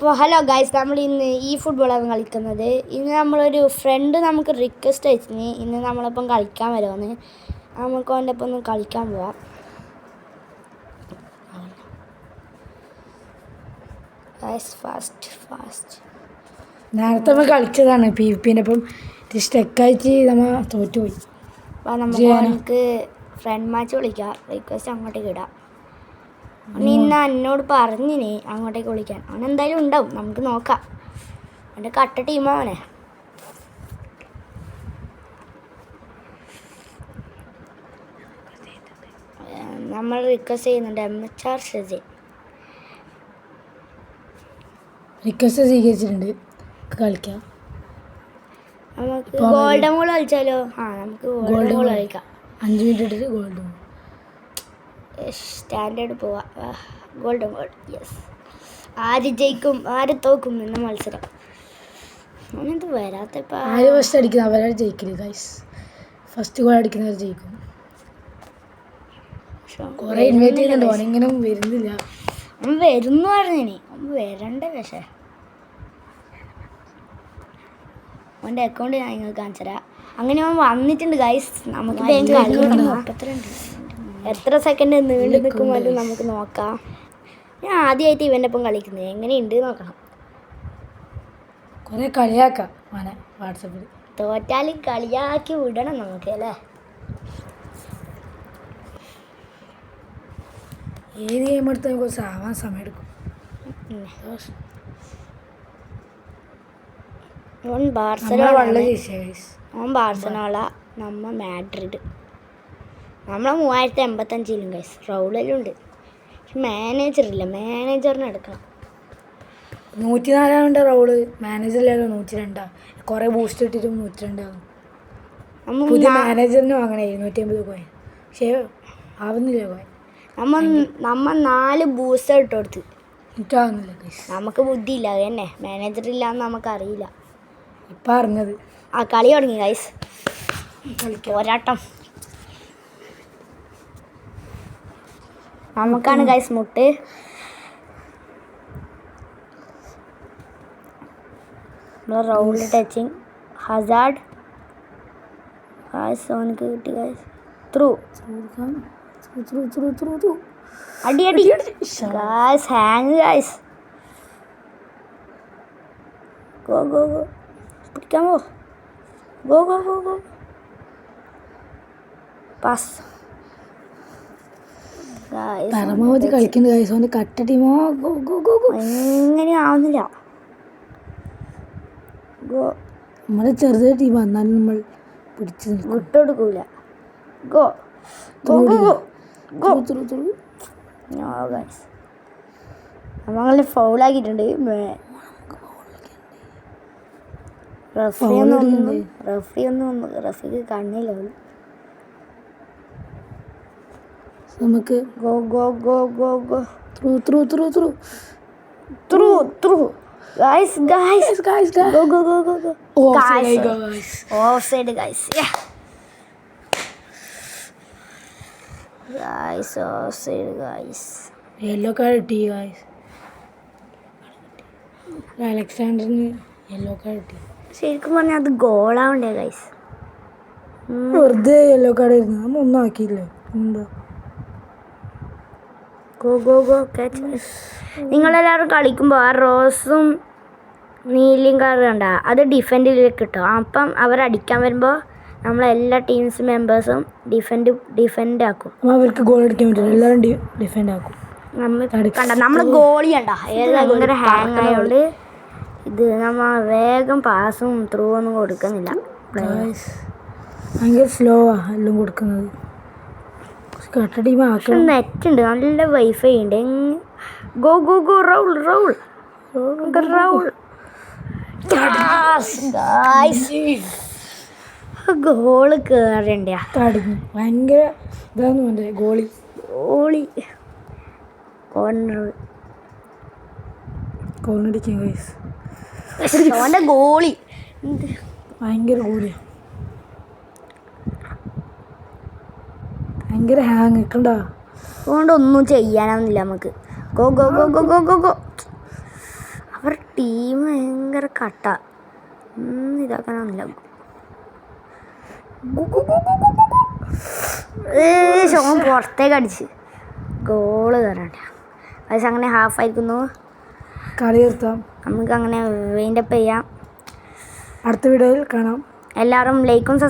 അപ്പോൾ hello guys, നമ്മൾ ഇന്ന് ഈ ഫുട്ബോളാണ് കളിക്കുന്നത്. ഇന്ന് നമ്മളൊരു ഫ്രണ്ട് നമുക്ക് റിക്വസ്റ്റ് അയച്ചിന് ഇന്ന് നമ്മളൊപ്പം കളിക്കാൻ വരുമെന്ന്. നമുക്ക് അവൻ്റെ ഒപ്പം ഒന്ന് കളിക്കാൻ പോവാം. ഫാസ്റ്റ് നേരത്തെ നമ്മൾ കളിച്ചതാണ് PvPൻ്റെ അപ്പം സ്റ്റക്കായിട്ട് നമ്മൾ തോറ്റുപോയി. അപ്പോൾ നമുക്ക് ഫ്രണ്ട് മാച്ച് വിളിക്കാം. റിക്വസ്റ്റ് അങ്ങോട്ടേക്ക് ഇടാം. ഇന്ന് എന്നോട് പറഞ്ഞിനി അങ്ങോട്ടേക്ക് വിളിക്കാൻ. അവൻ എന്തായാലും ഉണ്ടാവും, നമുക്ക് നോക്കാം. അവൻ്റെ കട്ട ടീമാവനെ. നമ്മൾ റിക്വസ്റ്റ് ചെയ്യുന്നുണ്ട് MHR ഷെസി. റിക്വസ്റ്റ് സ്വീകരിച്ചിട്ടുണ്ട്, കളിക്കാം. നമുക്ക് ഗോൾഡൻ ഗോൾ കളിച്ചാലോ? നമുക്ക് ഗോൾഡൻ ഗോൾ കളിക്കാം. 5 മിനിറ്റ് ഇട്ടിട്ട് ഗോൾഡൻ ഗോൾ. സ്റ്റാൻഡേർഡ് പോവാ. Golden goal. യെസ്. ആര് ജയിക്കും ആര് തോക്കും എന്ന മത്സരം. അങ്ങനത്തെ വരാത്തപ്പോൾ ആര് ഫസ്റ്റ് അടിക്കുന്നത് അവരാണ് ജയിക്കില്ല ഗൈസ്. ഫസ്റ്റ് ഗോൾ അടിക്കുന്നവർ ജയിക്കും. കുറേ ഇൻവൈറ്റ് ചെയ്യുന്നുണ്ട്, ഓനിങ്ങനെ വരുന്നില്ല. അവൻ വരുന്നു പറഞ്ഞിനി, അവൻ വരണ്ട. പക്ഷേ അവൻ്റെ അക്കൗണ്ട് ഞാൻ നിങ്ങൾക്ക് കാണിച്ചു തരാം. അങ്ങനെ അവൻ വന്നിട്ടുണ്ട് ഗൈസ്. നമുക്ക് എത്ര സെക്കൻഡ് നീണ്ടു നിൽക്കുമ്പോൾ നമുക്ക് നോക്കാം. ഞാൻ ആദ്യമായിട്ട് ഇവൻ്റെ ഒപ്പം കളിക്കുന്നത്, എങ്ങനെയുണ്ട് നോക്കണം. കുറേ കളിയാക്കാം അവനെ വാട്സപ്പിൽ. തോറ്റാലും കളിയാക്കി വിടണം നമുക്ക് അല്ലേ. ഏത് ഗെയിം എടുത്താൽ കുറച്ച് ആവാൻ സമയം എടുക്കും. ഓൻ ബാർസലോണ, നമ്മ മാഡ്രിഡ്. നമ്മളെ 3085 ഗൈസ്. റൗളിലുണ്ട്, പക്ഷെ മാനേജറില്ല. മാനേജറിനെ എടുക്കണം. 104 റൗള്. മാനേജറിലല്ലോ 102. കുറേ ബൂസ്റ്റ് ഇട്ടിട്ടും 102 ആകും. പുതിയ മാനേജറിന് വാങ്ങണേ 250 കോയിൻ. പക്ഷേ ആവുന്നില്ല കോയിൻ. നമ്മ 4 ബൂസ്റ്റർ ഇട്ട് കൊടുത്ത് ഇട്ടാവുന്നില്ല ഗൈസ്. നമുക്ക് ബുദ്ധിയില്ല, അത് തന്നെ. മാനേജറില്ലാന്ന് നമുക്കറിയില്ല. ഇപ്പം അറിഞ്ഞത്. കളി തുടങ്ങി ഗൈസ്. പോരാട്ടം നമുക്കാണ് ഗൈസ് മുട്ട്. Raul touching Hazard guys. ഓനക്ക് കിട്ടി ഗൈസ്. ത്രൂ അടി guys. Hang guys. Go go go. പിടിക്കാൻ ഗോ. പാസ്. പരമാവധി കളിക്കുന്നത് ഗൈസ്. ഓൻ്റെ കട്ട ടീമോ. എങ്ങനെ ആവുന്നില്ല. ഗോ. നമ്മളെ ചെറുതൊരു ടീം എന്നാലും നമ്മൾ പിടിച്ച് വിട്ടുകൊടുക്കൂല. Go go go go guys. നമ്മളെ ഫൗളാക്കിയിട്ടുണ്ട്. റഫിക്ക് കണ്ണില്ല. നമുക്ക് go go go go go. Through guys. Go go go go go. Offside guys. Offside guys. Yellow card കിട്ടി ഗൈസ്. അലക്സാണ്ടറിന് യെല്ലോ കാർഡ് കിട്ടി. ശരിക്കും പറഞ്ഞാൽ അത് ഗോളാവണ്ടേ ഗൈസ്. വെറുതെ യെല്ലോ കാർഡ് ആയിരുന്നു. നമ്മൾ ഒന്നും ആക്കിയില്ലേ. എന്താ ഗോ ഗോ ഗോ ക്യാച്ച്. നിങ്ങളെല്ലാവരും കളിക്കുമ്പോൾ ആ റോസും നീലയും കളർ കണ്ട അത് ഡിഫെൻഡിലേക്ക് കിട്ടും. അപ്പം അവരടിക്കാൻ വരുമ്പോൾ നമ്മളെല്ലാ ടീംസ് മെമ്പേഴ്സും ഡിഫെൻഡ് ആക്കും. അവർക്ക് ഗോൾ അടിക്കാൻ പറ്റില്ല, എല്ലാവരും ഡിഫെൻഡ് ആക്കും. കണ്ട നമ്മൾ ഗോളി കണ്ട ഭയങ്കര ഹാങ് ആയതുകൊണ്ട് ഇത് നമ്മ വേഗം പാസും ത്രൂ ഒന്നും കൊടുക്കുന്നില്ല. ഭയങ്കര സ്ലോ എല്ലാം കൊടുക്കുന്നത്. കട്ട ടീം ആക്കണം. നെറ്റ് ഉണ്ട്, നല്ല വൈഫൈ ഉണ്ട്. Go go go. Raul goal കേറണ്ട. ഭയങ്കര ഇതാന്ന് പറഞ്ഞ ഗോളി. കോർണർ അവൻ്റെ ഗോളി ഭയങ്കര ഗോളിയാ. ഭയങ്കര ഹാങ് നിൽക്കണ്ട. അതുകൊണ്ട് ഒന്നും ചെയ്യാനൊന്നുമില്ല നമുക്ക്. Go go go go go go go. അവർ ടീം ഭയങ്കര കട്ട. ഇതാക്കാനൊന്നുമില്ല. ഷോൺ പുറത്തേക്ക് അടിച്ച് ഗോള് കയറണ്ട. പക്ഷെ അങ്ങനെ ഹാഫ് ആയിരിക്കുന്നു. കളി നിർത്താം. നമുക്ക് അങ്ങനെ വൈൻഡപ്പ് ചെയ്യാം. അടുത്ത വീഡിയോയിൽ കാണാം. എല്ലാവരും ലൈക്കും